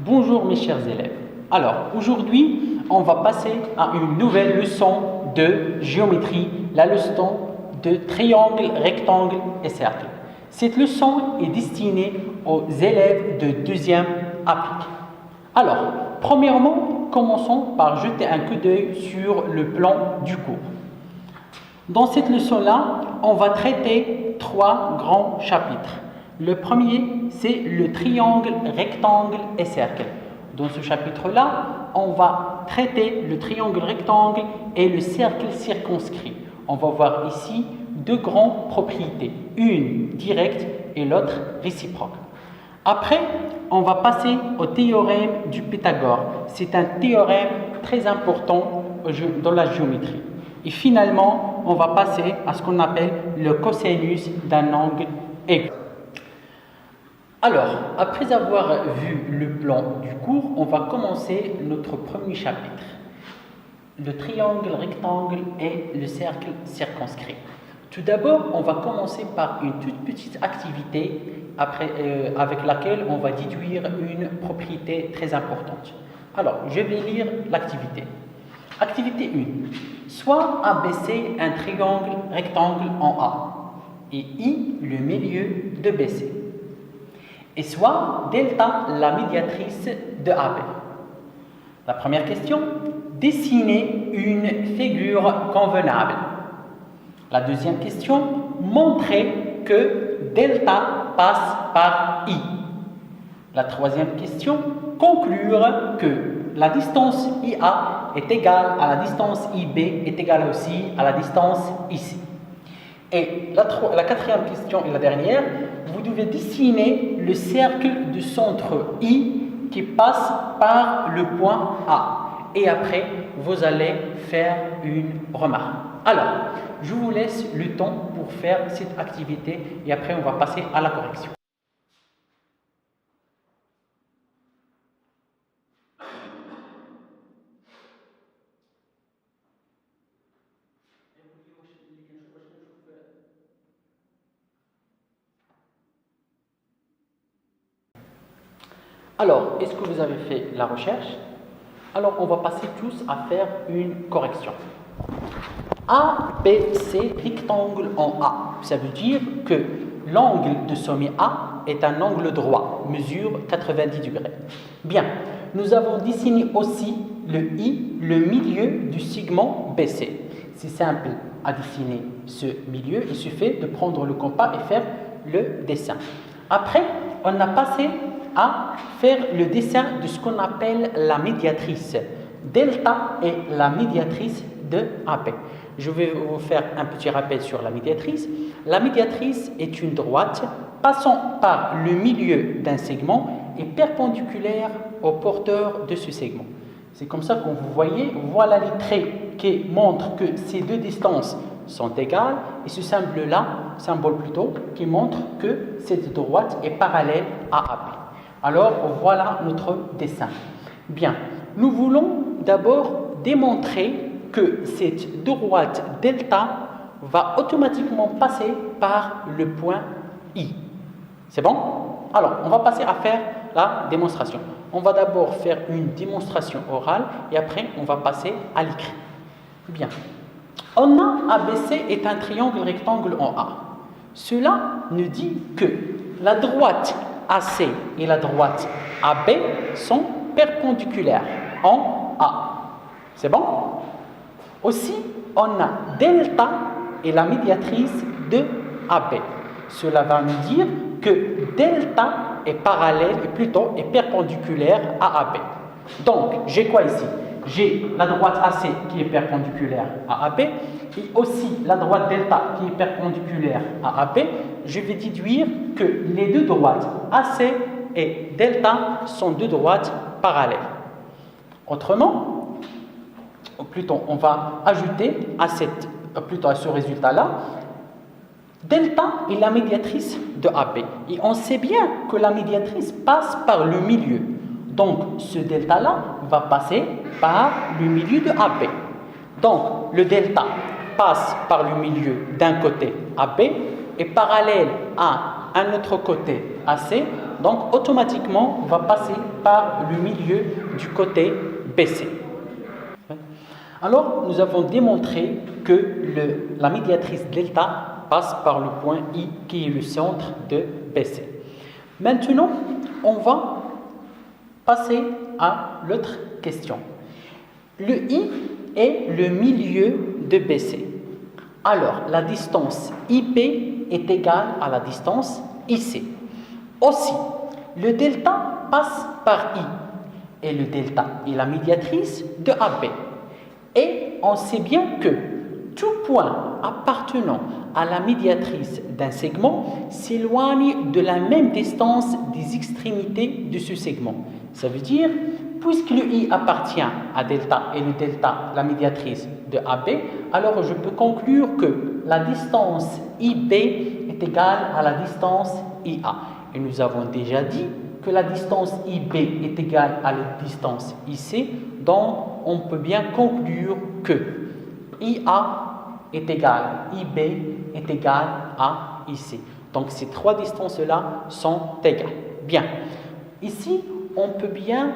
Bonjour mes chers élèves. Alors aujourd'hui, on va passer à une nouvelle leçon de géométrie, la leçon de triangle, rectangle et cercle. Cette leçon est destinée aux élèves de deuxième appliqué. Alors, premièrement, commençons par jeter un coup d'œil sur le plan du cours. Dans cette leçon-là, on va traiter trois grands chapitres. Le premier, c'est le triangle, rectangle et cercle. Dans ce chapitre-là, on va traiter le triangle rectangle et le cercle circonscrit. On va voir ici deux grandes propriétés, une directe et l'autre réciproque. Après, on va passer au théorème du Pythagore. C'est un théorème très important dans la géométrie. Et finalement, on va passer à ce qu'on appelle le cosinus d'un angle aigu. Alors, après avoir vu le plan du cours, on va commencer notre premier chapitre. Le triangle, rectangle et le cercle circonscrit. Tout d'abord, on va commencer par une toute petite activité avec laquelle on va déduire une propriété très importante. Alors, je vais lire l'activité. Activité 1. Soit ABC un triangle rectangle en A et I le milieu de BC. Et soit delta la médiatrice de AB. La première question, dessiner une figure convenable. La deuxième question, montrer que delta passe par I. La troisième question, conclure que la distance IA est égale à la distance IB est égale aussi à la distance ici. Et la quatrième question et la dernière, vous devez dessiner le cercle du centre I qui passe par le point A. Et après, vous allez faire une remarque. Alors, je vous laisse le temps pour faire cette activité et après on va passer à la correction. Alors, est-ce que vous avez fait la recherche? Alors, on va passer tous à faire une correction. ABC rectangle en A. Ça veut dire que l'angle de sommet A est un angle droit, mesure 90 degrés. Bien, nous avons dessiné aussi le I, le milieu du segment BC. C'est simple à dessiner ce milieu, il suffit de prendre le compas et faire le dessin. Après, on a passé à faire le dessin de ce qu'on appelle la médiatrice. Delta est la médiatrice de AB. Je vais vous faire un petit rappel sur la médiatrice. La médiatrice est une droite passant par le milieu d'un segment et perpendiculaire au porteur de ce segment. C'est comme ça que vous voyez, voilà les traits qui montrent que ces deux distances sont égales et ce symbole plutôt, qui montre que cette droite est parallèle à AB. Alors, voilà notre dessin. Bien, nous voulons d'abord démontrer que cette droite delta va automatiquement passer par le point I. C'est bon? Alors, on va passer à faire la démonstration. On va d'abord faire une démonstration orale et après, on va passer à l'écrit. Bien. On a ABC est un triangle rectangle en A. Cela nous dit que la droite AC et la droite AB sont perpendiculaires en A. C'est bon? Aussi, on a delta et la médiatrice de AB. Cela va nous dire que delta est parallèle, est perpendiculaire à AB. Donc, j'ai quoi ici? J'ai la droite AC qui est perpendiculaire à AB et aussi la droite delta qui est perpendiculaire à AB. Je vais déduire que les deux droites AC et delta sont deux droites parallèles. Autrement, on va ajouter à ce résultat-là, delta est la médiatrice de AB. Et on sait bien que la médiatrice passe par le milieu. Donc, ce delta-là va passer par le milieu de AB. Donc, le delta passe par le milieu d'un côté AB et parallèle à un autre côté AC, Donc, automatiquement, on va passer par le milieu du côté BC. Alors, nous avons démontré que la médiatrice delta passe par le point I qui est le centre de BC. Maintenant, on va passer à l'autre question. Le I est le milieu de BC. Alors, la distance IP est égale à la distance IC. Aussi, le delta passe par I et le delta est la médiatrice de AB. Et on sait bien que tout point appartenant à la médiatrice d'un segment s'éloigne de la même distance des extrémités de ce segment. Ça veut dire, puisque le I appartient à delta et le delta, la médiatrice de AB, alors je peux conclure que la distance IB est égale à la distance IA. Et nous avons déjà dit que la distance IB est égale à la distance IC, donc on peut bien conclure que IA est égal, IB est égal à IC. Donc ces trois distances-là sont égales. Bien. Ici, on peut bien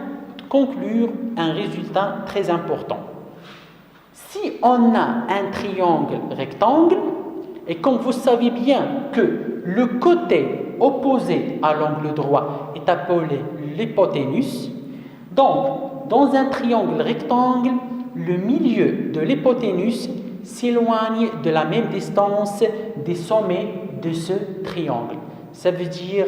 conclure un résultat très important. Si on a un triangle rectangle, et comme vous savez bien que le côté opposé à l'angle droit est appelé l'hypoténuse, donc dans un triangle rectangle, le milieu de l'hypoténuse s'éloigne de la même distance des sommets de ce triangle. Ça veut dire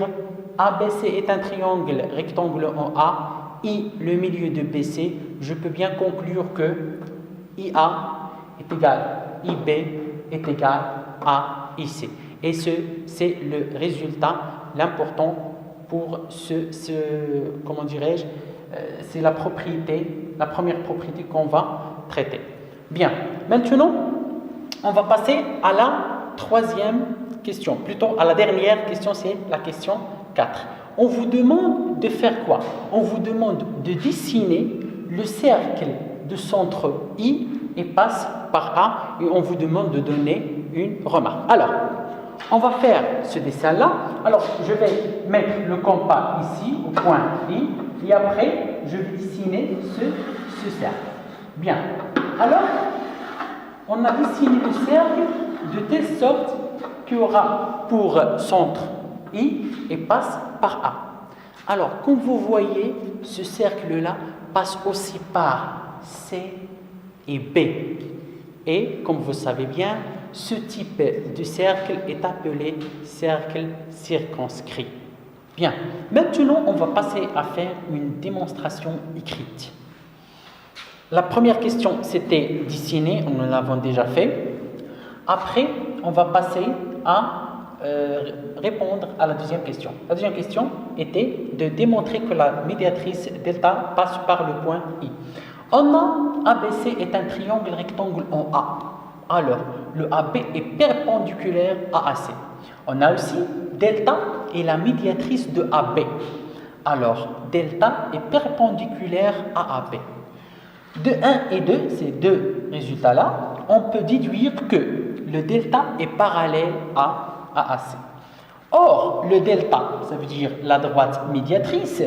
ABC est un triangle rectangle en A, I le milieu de BC, je peux bien conclure que IA est égal à IB est égal à IC. Et c'est le résultat, l'important pour comment dirais-je, c'est la première propriété qu'on va traiter. Bien, maintenant, on va passer à la troisième question, plutôt à la dernière question, c'est la question 4. On vous demande de faire quoi? On vous demande de dessiner le cercle de centre I et passe par A, et on vous demande de donner une remarque. Alors, on va faire ce dessin-là. Alors, je vais mettre le compas ici, au point I, et après, je vais dessiner ce cercle. Bien. Alors, on a dessiné le cercle de telle sorte qu'il y aura pour centre I et passe par A. Alors, comme vous voyez, ce cercle-là passe aussi par C et B. Et comme vous savez bien, ce type de cercle est appelé cercle circonscrit. Bien, maintenant on va passer à faire une démonstration écrite. La première question c'était dessiner, nous l'avons déjà fait. Après, on va passer à répondre à la deuxième question. La deuxième question était de démontrer que la médiatrice delta passe par le point I. On a ABC est un triangle rectangle en A. Alors, le AB est perpendiculaire à AC. On a aussi delta est la médiatrice de AB. Alors, delta est perpendiculaire à AB. De 1 et 2, ces deux résultats-là, on peut déduire que le delta est parallèle à AC. Or, le delta, ça veut dire la droite médiatrice,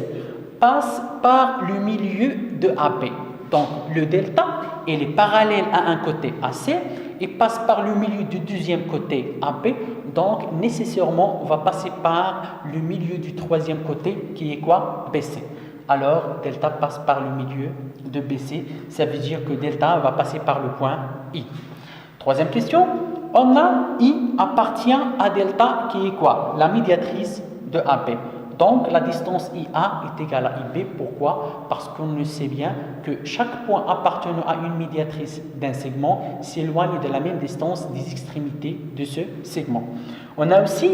passe par le milieu de AB. Donc, le delta, il est parallèle à un côté AC et passe par le milieu du deuxième côté AB. Donc, nécessairement, on va passer par le milieu du troisième côté qui est quoi? BC. Alors, delta passe par le milieu de BC. Ça veut dire que delta va passer par le point I. Troisième question. On a I appartient à delta qui est quoi? La médiatrice de AB. Donc, la distance IA est égale à IB. Pourquoi? Parce qu'on le sait bien que chaque point appartenant à une médiatrice d'un segment s'éloigne de la même distance des extrémités de ce segment. On a aussi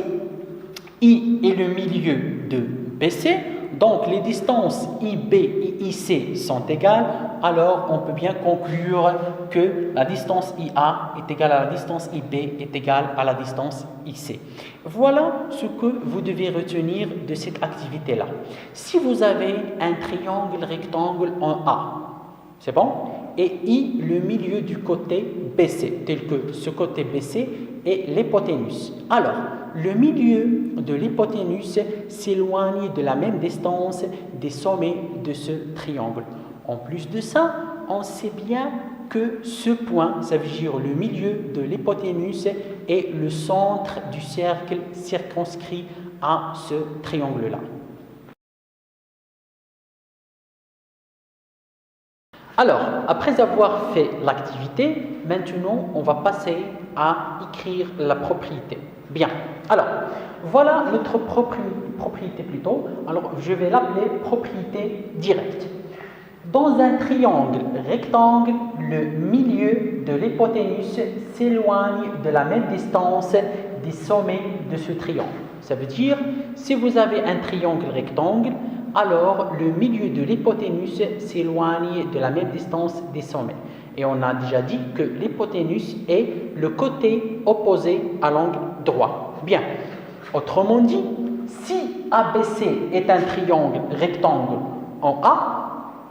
I est le milieu de BC. Donc, les distances IB et IC sont égales. Alors, on peut bien conclure que la distance IA est égale à la distance IB est égale à la distance IC. Voilà ce que vous devez retenir de cette activité-là. Si vous avez un triangle rectangle en A, c'est bon? Et I, le milieu du côté BC, tel que ce côté BC est l'hypoténuse. Alors, le milieu de l'hypoténuse s'éloigne de la même distance des sommets de ce triangle. En plus de ça, on sait bien que ce point, ça veut dire le milieu de l'hypoténuse, est le centre du cercle circonscrit à ce triangle-là. Alors, après avoir fait l'activité, maintenant on va passer à écrire la propriété. Bien, alors, voilà notre propriété plutôt. Alors, je vais l'appeler propriété directe. Dans un triangle rectangle, le milieu de l'hypoténuse s'éloigne de la même distance des sommets de ce triangle. Ça veut dire, si vous avez un triangle rectangle, alors le milieu de l'hypoténuse s'éloigne de la même distance des sommets. Et on a déjà dit que l'hypoténuse est le côté opposé à l'angle droit. Bien, autrement dit, si ABC est un triangle rectangle en A,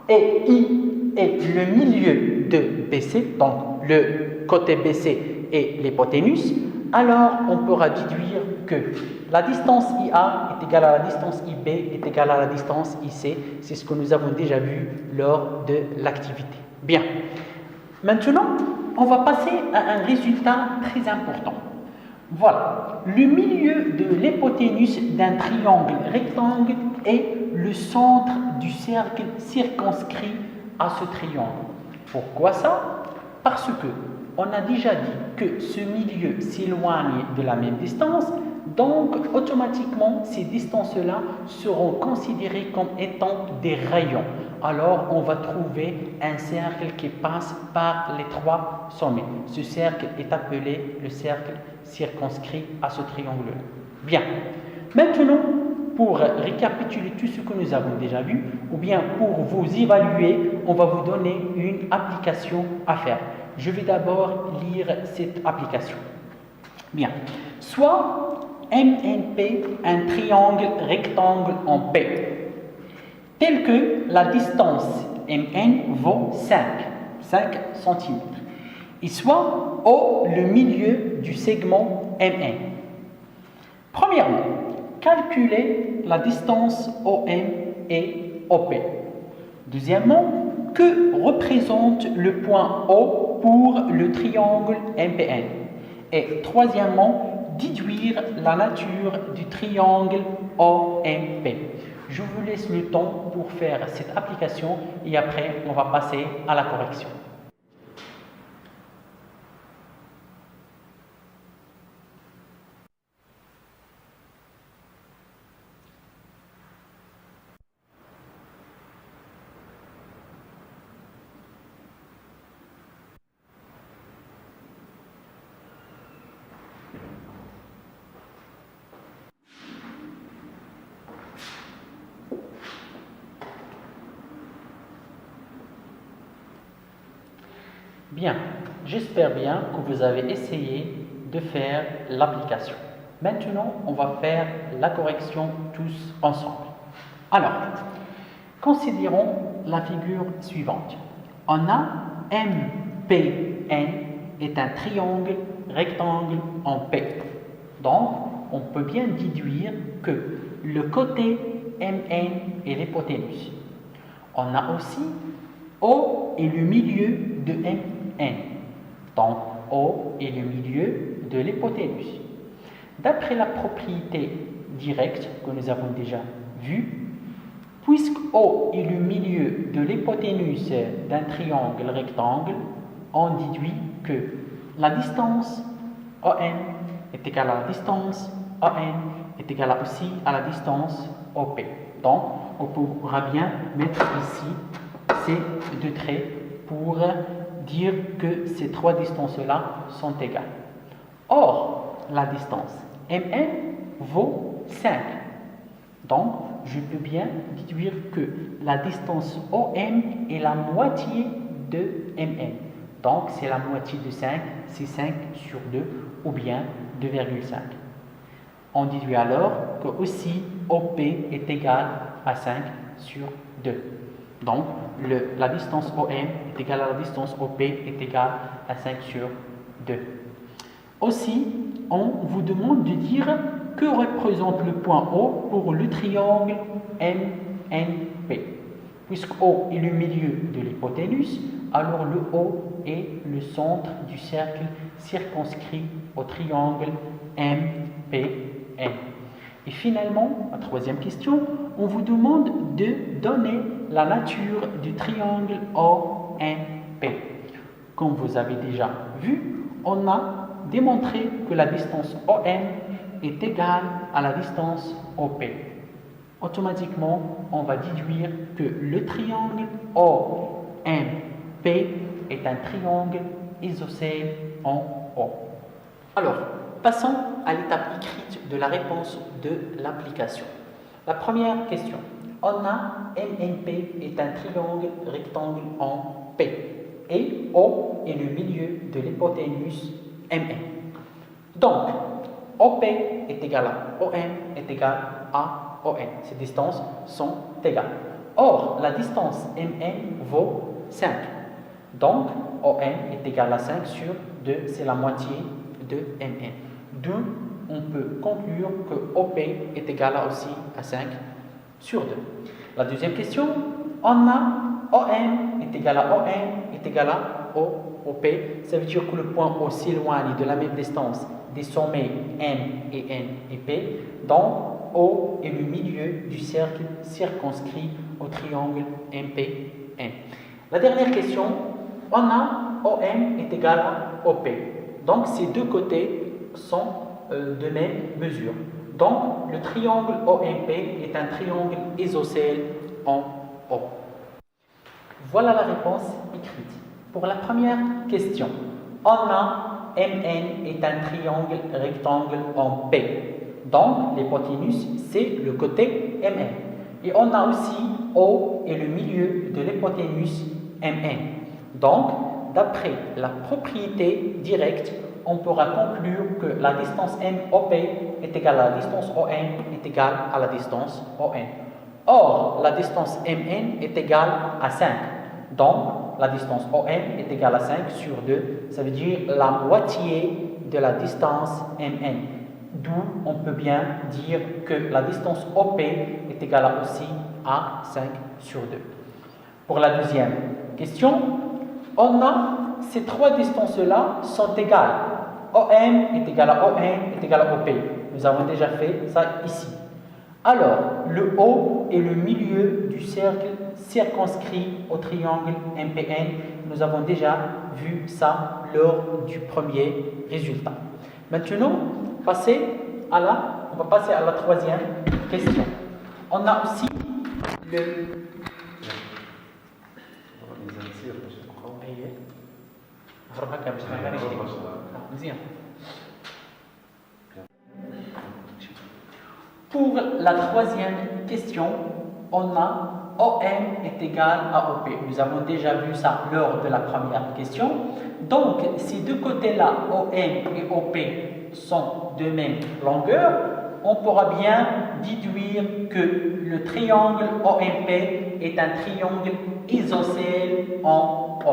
et I est le milieu de BC, donc le côté BC est l'hypoténuse, alors on pourra déduire que la distance IA est égale à la distance IB est égale à la distance IC. C'est ce que nous avons déjà vu lors de l'activité. Bien. Maintenant, on va passer à un résultat très important. Voilà. Le milieu de l'hypoténuse d'un triangle rectangle est le centre du cercle circonscrit à ce triangle. Pourquoi ça? Parce que on a déjà dit que ce milieu s'éloigne de la même distance, donc automatiquement ces distances-là seront considérées comme étant des rayons. Alors on va trouver un cercle qui passe par les trois sommets. Ce cercle est appelé le cercle circonscrit à ce triangle-là. Bien. Maintenant, pour récapituler tout ce que nous avons déjà vu, ou bien pour vous évaluer, on va vous donner une application à faire. Je vais d'abord lire cette application. Bien. Soit MNP, un triangle rectangle en P, tel que la distance MN vaut 5 cm, et soit O le milieu du segment MN. Premièrement, calculer la distance OM et OP. Deuxièmement, que représente le point O pour le triangle MPN. Et troisièmement, déduire la nature du triangle OMP. Je vous laisse le temps pour faire cette application et après on va passer à la correction. Bien, j'espère bien que vous avez essayé de faire l'application. Maintenant, on va faire la correction tous ensemble. Alors, considérons la figure suivante. On a MPN est un triangle rectangle en P. Donc, on peut bien déduire que le côté MN est l'hypoténuse. On a aussi O est le milieu de MN. Donc, O est le milieu de l'hypoténuse. D'après la propriété directe que nous avons déjà vue, puisque O est le milieu de l'hypoténuse d'un triangle rectangle, on déduit que la distance ON est égale à la distance ON est égale aussi à la distance OP. Donc, on pourra bien mettre ici ces deux traits pour dire que ces trois distances-là sont égales. Or, la distance MN vaut 5. Donc, je peux bien déduire que la distance OM est la moitié de MN. Donc, c'est la moitié de 5, c'est 5 sur 2 ou bien 2,5. On déduit alors que aussi OP est égal à 5 sur 2. Donc, la distance OM est égale à la distance OP est égale à 5 sur 2. Aussi, on vous demande de dire que représente le point O pour le triangle MNP. Puisque O est le milieu de l'hypoténuse, alors le O est le centre du cercle circonscrit au triangle MPN. Et finalement, la troisième question, on vous demande de donner la nature du triangle ONP. Comme vous avez déjà vu, on a démontré que la distance ON est égale à la distance OP. Automatiquement, on va déduire que le triangle OMP est un triangle isocèle en O. Alors, passons à l'étape écrite de la réponse de l'application. La première question. On a MNP est un triangle rectangle en P et O est le milieu de l'hypoténuse MN. Donc, OP est égal à OM est égal à ON. Ces distances sont égales. Or, la distance MN vaut 5. Donc, ON est égal à 5 sur 2, c'est la moitié de MN. D'où on peut conclure que OP est égal aussi à 5 sur 2. La deuxième question, on a OM est égal à ON est égal à OP. Ça veut dire que le point O s'éloigne de la même distance des sommets M et N et P. Donc, O est le milieu du cercle circonscrit au triangle MPN. La dernière question, on a OM est égal à OP. Donc, ces deux côtés sont de même mesure. Donc, le triangle OMP est un triangle isocèle en O. Voilà la réponse écrite. Pour la première question, on a MN est un triangle rectangle en P. Donc, l'hypoténuse, c'est le côté MN. Et on a aussi O est le milieu de l'hypoténuse MN. Donc, d'après la propriété directe, on pourra conclure que la distance MOP est égale à la distance ON est égale à la distance ON. Or, la distance MN est égale à 5. Donc, la distance ON est égale à 5 sur 2. Ça veut dire la moitié de la distance MN. D'où on peut bien dire que la distance OP est égale aussi à 5 sur 2. Pour la deuxième question, on a ces trois distances-là sont égales. OM est égal à ON est égal à OP. Nous avons déjà fait ça ici. Alors, le O est le milieu du cercle circonscrit au triangle MPN. Nous avons déjà vu ça lors du premier résultat. Maintenant, on va passer à la troisième question. On a aussi le... Pour la troisième question, on a OM est égal à OP. Nous avons déjà vu ça lors de la première question. Donc, ces deux côtés-là, OM et OP, sont de même longueur. On pourra bien déduire que le triangle OMP est un triangle isocèle en O.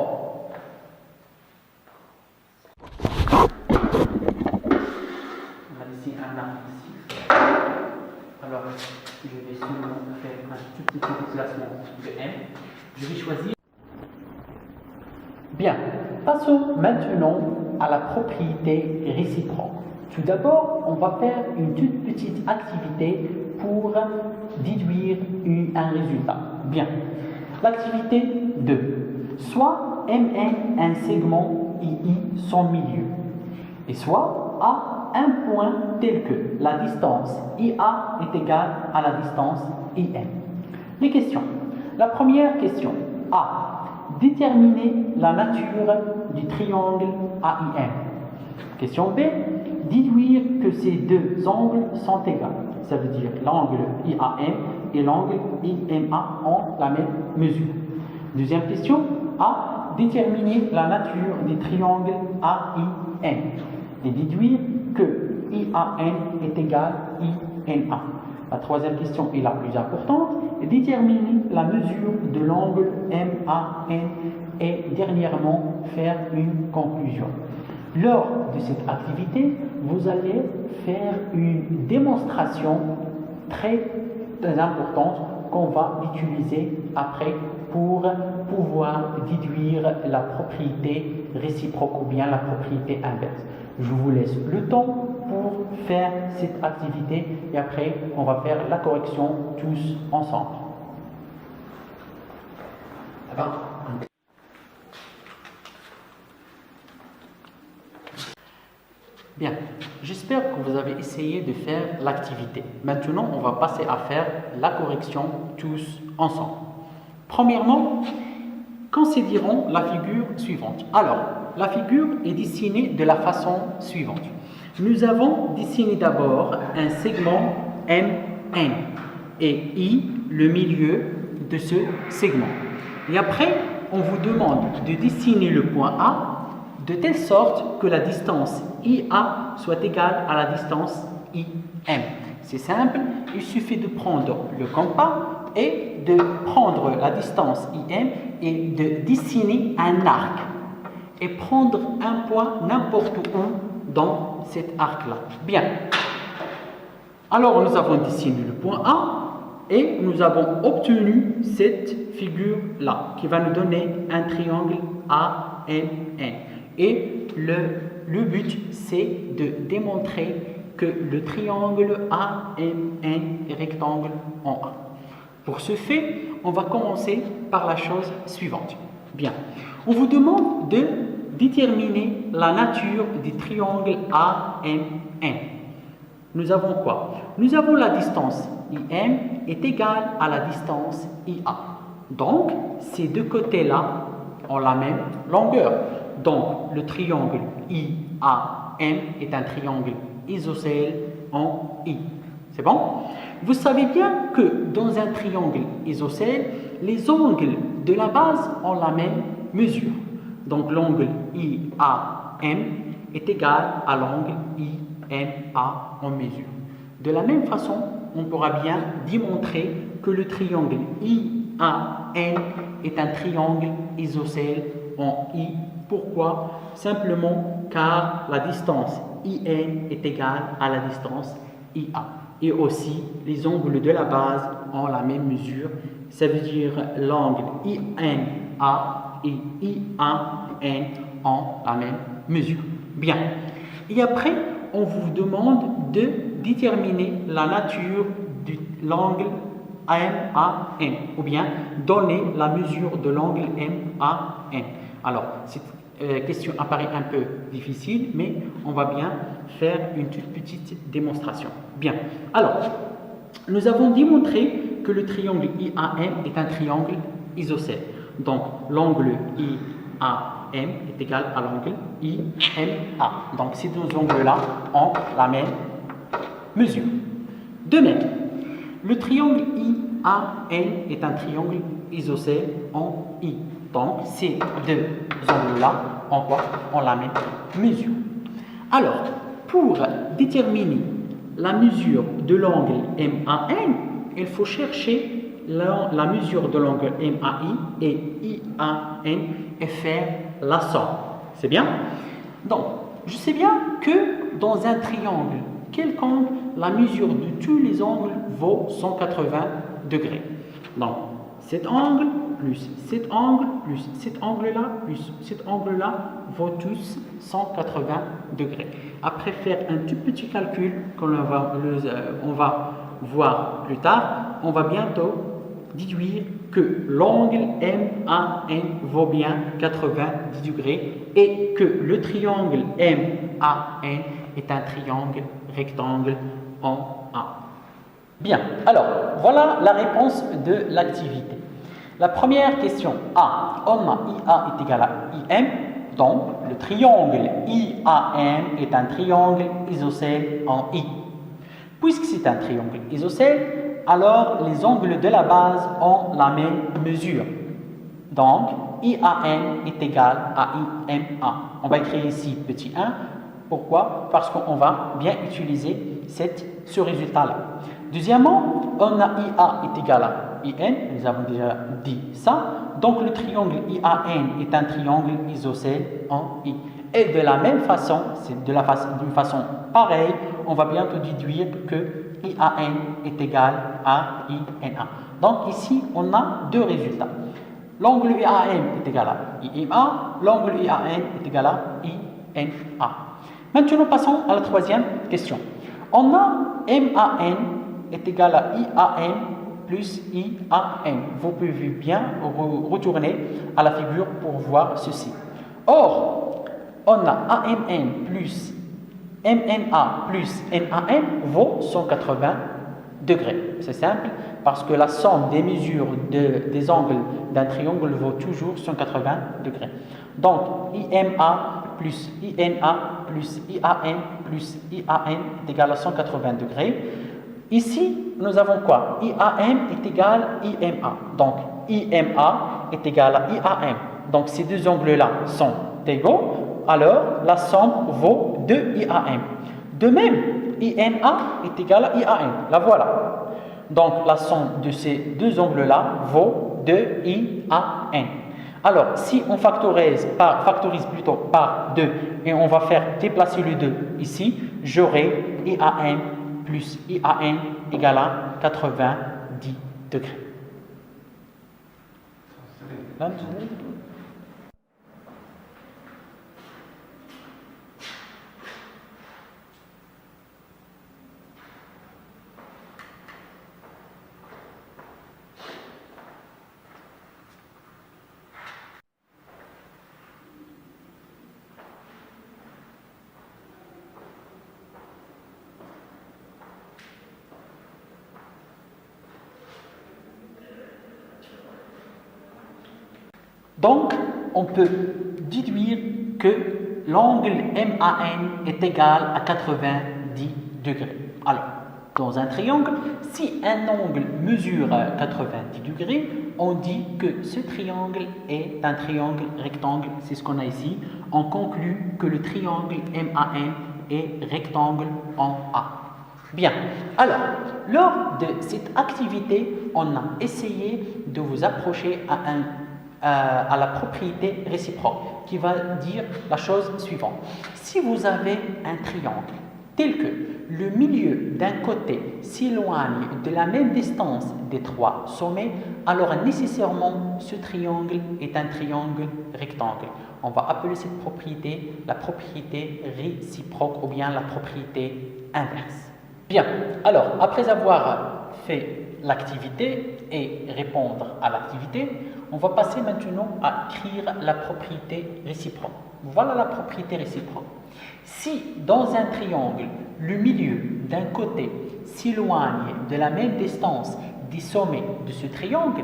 Alors, je vais seulement faire un tout petit déplacement de M. Je vais choisir. Bien, passons maintenant à la propriété réciproque. Tout d'abord, on va faire une toute petite activité pour déduire un résultat. Bien, l'activité 2. Soit MN un segment II sans milieu, et soit A un point tel que la distance IA est égale à la distance IM. Les questions. La première question. A. Déterminer la nature du triangle AIM. Question B. Déduire que ces deux angles sont égaux. Ça veut dire l'angle IAM et l'angle IMA ont la même mesure. Deuxième question. A. Déterminer la nature du triangle AIM et déduire que IAN est égal à INA. La troisième question est la plus importante. Déterminer la mesure de l'angle MAN et dernièrement faire une conclusion. Lors de cette activité, vous allez faire une démonstration très importante qu'on va utiliser après pour pouvoir déduire la propriété réciproque ou bien la propriété inverse. Je vous laisse le temps pour faire cette activité et après on va faire la correction tous ensemble. Bien, j'espère que vous avez essayé de faire l'activité. Maintenant, on va passer à faire la correction tous ensemble. Premièrement, considérons la figure suivante. Alors, la figure est dessinée de la façon suivante. Nous avons dessiné d'abord un segment MN et I, le milieu de ce segment. Et après, on vous demande de dessiner le point A de telle sorte que la distance IA soit égale à la distance IM. C'est simple, il suffit de prendre le compas et de prendre la distance IM et de dessiner un arc et prendre un point n'importe où dans cet arc-là. Bien. Alors, nous avons dessiné le point A et nous avons obtenu cette figure-là qui va nous donner un triangle AMN. Et le but, c'est de démontrer que le triangle AMN est rectangle en A. Pour ce fait, on va commencer par la chose suivante. Bien, on vous demande de déterminer la nature du triangle AMN. Nous avons quoi? Nous avons la distance IM est égale à la distance IA. Donc, ces deux côtés-là ont la même longueur. Donc, le triangle IAM est un triangle isocèle en I. C'est bon? Vous savez bien que dans un triangle isocèle, les angles de la base ont la même mesure. Donc, l'angle IAM est égal à l'angle IMA en mesure. De la même façon, on pourra bien démontrer que le triangle IAN est un triangle isocèle en I. Pourquoi? Simplement car la distance IN est égale à la distance IA. Et aussi, les angles de la base ont la même mesure. Ça veut dire l'angle INA et IAN ont la même mesure. Bien. Et après, on vous demande de déterminer la nature de l'angle MAN ou bien donner la mesure de l'angle MAN. Alors, cette question apparaît un peu difficile, mais on va bien faire une toute petite démonstration. Bien, alors, nous avons démontré que le triangle IAM est un triangle isocèle. Donc, l'angle IAM est égal à l'angle IMA. Donc, ces deux angles-là ont la même mesure. De même, le triangle IAN est un triangle isocèle en I. Donc, ces deux angles-là ont la même mesure. Alors, pour déterminer la mesure de l'angle MAN, il faut chercher la mesure de l'angle MAI et IAN et faire la somme. C'est bien? Donc, je sais bien que dans un triangle quelconque, la mesure de tous les angles vaut 180 degrés. Donc, cet angle plus cet angle plus cet angle-là plus cet angle-là vaut tous 180 degrés. Après faire un tout petit calcul qu'on on va voir plus tard, on va bientôt déduire que l'angle MAN vaut bien 90 degrés et que le triangle MAN est un triangle rectangle en A. Bien, alors voilà la réponse de l'activité. La première question A, IA est égal à IM, donc le triangle IAM est un triangle isocèle en I. Puisque c'est un triangle isocèle, alors les angles de la base ont la même mesure. Donc, IAN est égal à IMA. On va écrire ici petit 1. Pourquoi? Parce qu'on va bien utiliser ce résultat-là. Deuxièmement, on a IA est égal à IN, nous avons déjà dit ça. Donc le triangle IAN est un triangle isocèle en I. Et de la même façon, d'une façon pareille, on va bientôt déduire que IAN est égal à INA. Donc ici, on a deux résultats. L'angle IAN est égal à IMA, l'angle IAN est égal à INA. Maintenant, passons à la troisième question. On a MAN est égal à IAN plus IAN. Vous pouvez bien retourner à la figure pour voir ceci. Or, on a AMN plus MNA plus NAN vaut 180 degrés. C'est simple parce que la somme des mesures des angles d'un triangle vaut toujours 180 degrés. Donc, IMA plus INA plus IAN plus IAN est égal à 180 degrés. Ici, nous avons quoi? IAM est égal à IMA. Donc, IMA est égal à IAM. Donc, ces deux angles-là sont égaux. Alors, la somme vaut 2 IAM. De même, INA est égal à IAN. La voilà. Donc, la somme de ces deux angles-là vaut 2 IAN. Alors, si on factorise plutôt par 2 et on va faire déplacer le 2 ici, j'aurai IAM plus IAN égale à 90 degrés. Donc, on peut déduire que l'angle MAN est égal à 90 degrés. Alors, dans un triangle, si un angle mesure 90 degrés, on dit que ce triangle est un triangle rectangle. C'est ce qu'on a ici. On conclut que le triangle MAN est rectangle en A. Bien. Alors, lors de cette activité, on a essayé de vous approcher à la propriété réciproque qui va dire la chose suivante. Si vous avez un triangle tel que le milieu d'un côté s'éloigne de la même distance des trois sommets, alors nécessairement ce triangle est un triangle rectangle. On va appeler cette propriété la propriété réciproque ou bien la propriété inverse. Bien, alors après avoir fait l'activité et répondre à l'activité, on va passer maintenant à écrire la propriété réciproque. Voilà la propriété réciproque. Si dans un triangle, le milieu d'un côté s'éloigne de la même distance des sommets de ce triangle,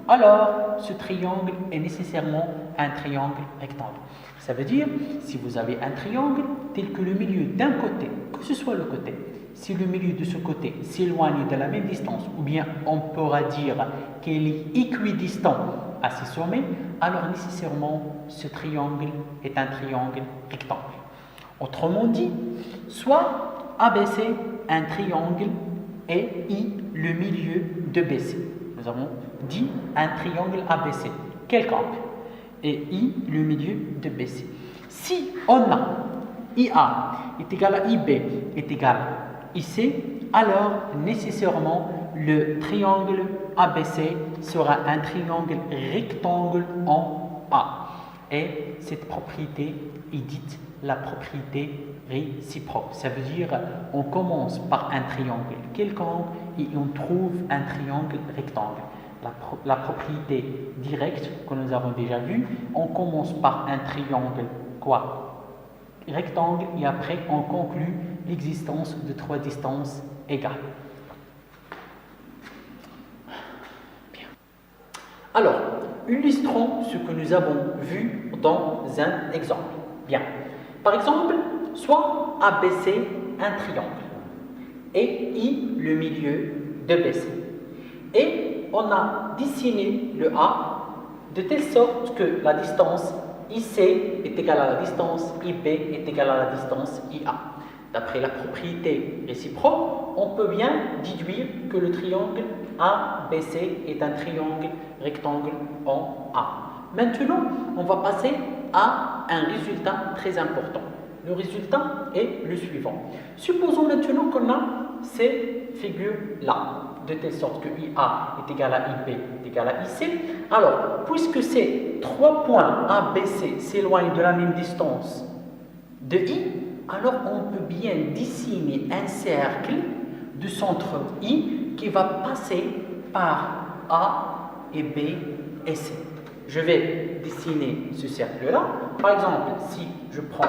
alors ce triangle est nécessairement un triangle rectangle. Ça veut dire, si vous avez un triangle tel que le milieu d'un côté, que ce soit le côté, si le milieu de ce côté s'éloigne de la même distance, ou bien on pourra dire qu'il est équidistant à ces sommets, alors nécessairement ce triangle est un triangle rectangle. Autrement dit, soit ABC un triangle et I le milieu de BC. Nous avons dit un triangle ABC, quelconque, et I le milieu de BC. Si on a IA est égal à IB est égal à IC, alors nécessairement le triangle ABC sera un triangle rectangle en A. Et cette propriété est dite la propriété réciproque. Ça veut dire on commence par un triangle quelconque et on trouve un triangle rectangle. La propriété directe que nous avons déjà vue, on commence par un triangle rectangle et après on conclut l'existence de trois distances égales. Bien. Alors, illustrons ce que nous avons vu dans un exemple. Bien. Par exemple, soit ABC un triangle et I le milieu de BC. Et on a dessiné le A de telle sorte que la distance IC est égal à la distance IB est égal à la distance IA. D'après la propriété réciproque, on peut bien déduire que le triangle ABC est un triangle rectangle en A. Maintenant, on va passer à un résultat très important. Le résultat est le suivant. Supposons maintenant qu'on a ces figures-là, de telle sorte que IA est égal à IB est égal à IC. Alors, puisque ces trois points ABC s'éloignent de la même distance de I, alors on peut bien dessiner un cercle de centre I qui va passer par A et B et C. Je vais dessiner ce cercle-là. Par exemple, si je prends,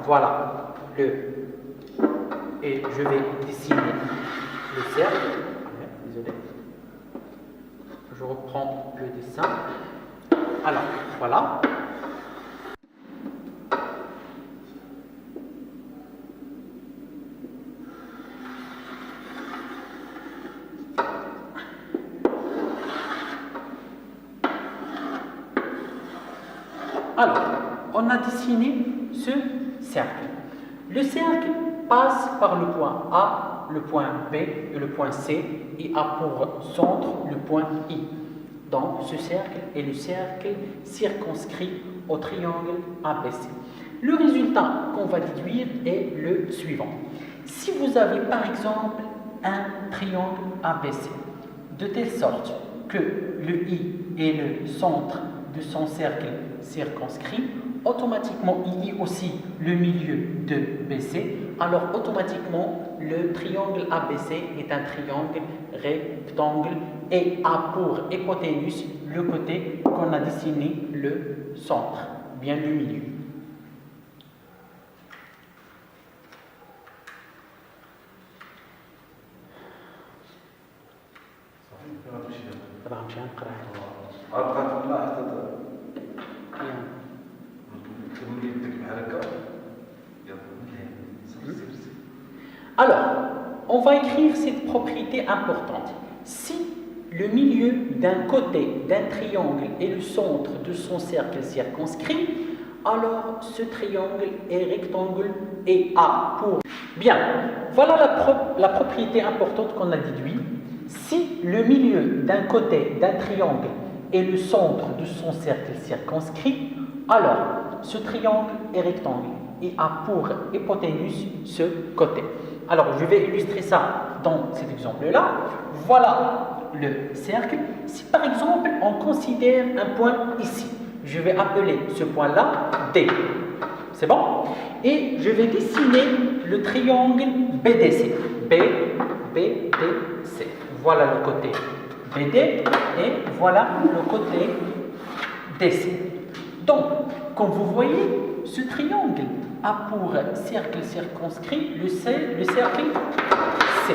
voilà, et je vais dessiner le cercle. Désolé. Je reprends le dessin. Alors, voilà. Alors, on a dessiné ce cercle. Le cercle passe par le point A, le point B et le point C et a pour centre le point I. Donc, ce cercle est le cercle circonscrit au triangle ABC. Le résultat qu'on va déduire est le suivant. Si vous avez par exemple un triangle ABC, de telle sorte que le I est le centre de son cercle circonscrit, automatiquement I aussi le milieu de BC, alors automatiquement le triangle ABC est un triangle rectangle et a pour hypoténuse le côté qu'on a dessiné le centre, bien le milieu. Alors, on va écrire cette propriété importante. Si le milieu d'un côté d'un triangle est le centre de son cercle circonscrit, alors ce triangle est rectangle et a pour... Bien, voilà la propriété importante qu'on a déduite. Si le milieu d'un côté d'un triangle est le centre de son cercle circonscrit, alors ce triangle est rectangle et a pour hypoténuse ce côté. Alors, je vais illustrer ça dans cet exemple-là. Voilà le cercle. Si par exemple, on considère un point ici, je vais appeler ce point-là D. C'est bon? Et je vais dessiner le triangle BDC. BDC. Voilà le côté BD et voilà le côté DC. Donc, comme vous voyez, ce triangle a pour cercle circonscrit le cercle C.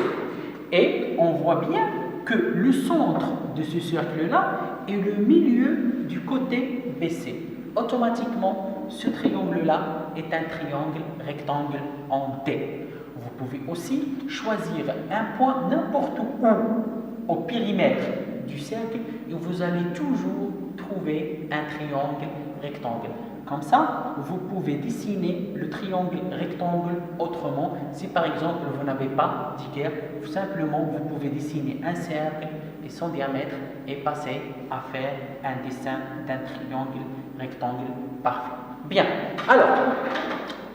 Et on voit bien que le centre de ce cercle-là est le milieu du côté BC. Automatiquement, ce triangle-là est un triangle rectangle en D. Vous pouvez aussi choisir un point n'importe où au périmètre du cercle et vous allez toujours trouver un triangle rectangle. Comme ça, vous pouvez dessiner le triangle rectangle autrement. Si par exemple vous n'avez pas d'équerre, simplement vous pouvez dessiner un cercle et son diamètre et passer à faire un dessin d'un triangle rectangle parfait. Bien, alors,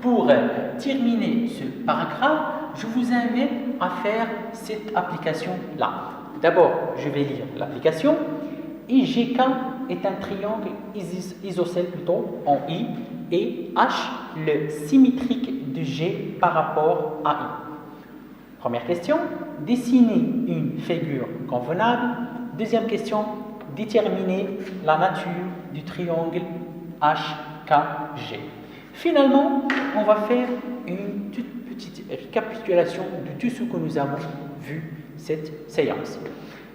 pour terminer ce paragraphe, je vous invite à faire cette application-là. D'abord, je vais lire l'application. IGK est un triangle isocèle plutôt en I et H le symétrique de G par rapport à I. Première question, dessiner une figure convenable. Deuxième question, déterminer la nature du triangle HKG. Finalement, on va faire une toute petite récapitulation de tout ce que nous avons vu cette séance.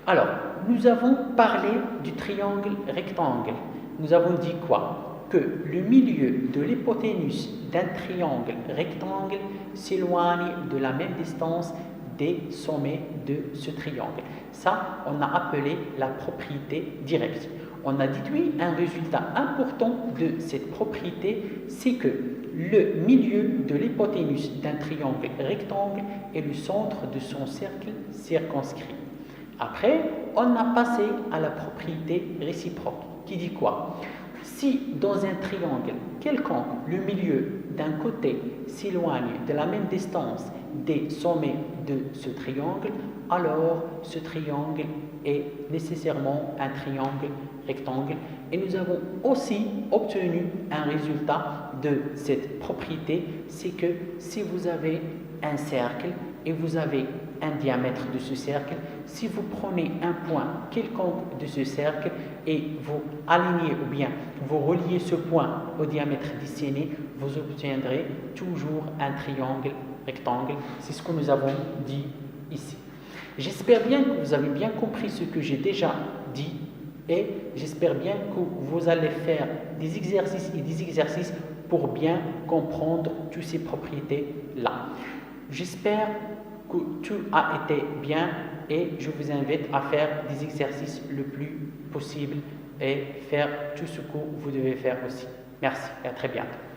Alors, nous avons parlé du triangle rectangle. Nous avons dit quoi? Que le milieu de l'hypoténuse d'un triangle rectangle s'éloigne de la même distance des sommets de ce triangle. Ça, on a appelé la propriété directe. On a déduit un résultat important de cette propriété, c'est que le milieu de l'hypoténuse d'un triangle rectangle est le centre de son cercle circonscrit. Après, on a passé à la propriété réciproque, qui dit quoi? Si dans un triangle quelconque, le milieu d'un côté s'éloigne de la même distance des sommets de ce triangle, alors ce triangle est nécessairement un triangle rectangle. Et nous avons aussi obtenu un résultat de cette propriété, c'est que si vous avez un cercle et vous avez un diamètre de ce cercle, si vous prenez un point quelconque de ce cercle et vous alignez ou bien vous reliez ce point au diamètre dessiné, vous obtiendrez toujours un triangle rectangle. C'est ce que nous avons dit ici. J'espère bien que vous avez bien compris ce que j'ai déjà dit et j'espère bien que vous allez faire des exercices et des exercices pour bien comprendre toutes ces propriétés-là. J'espère que tout a été bien et je vous invite à faire des exercices le plus possible et faire tout ce que vous devez faire aussi. Merci et à très bientôt.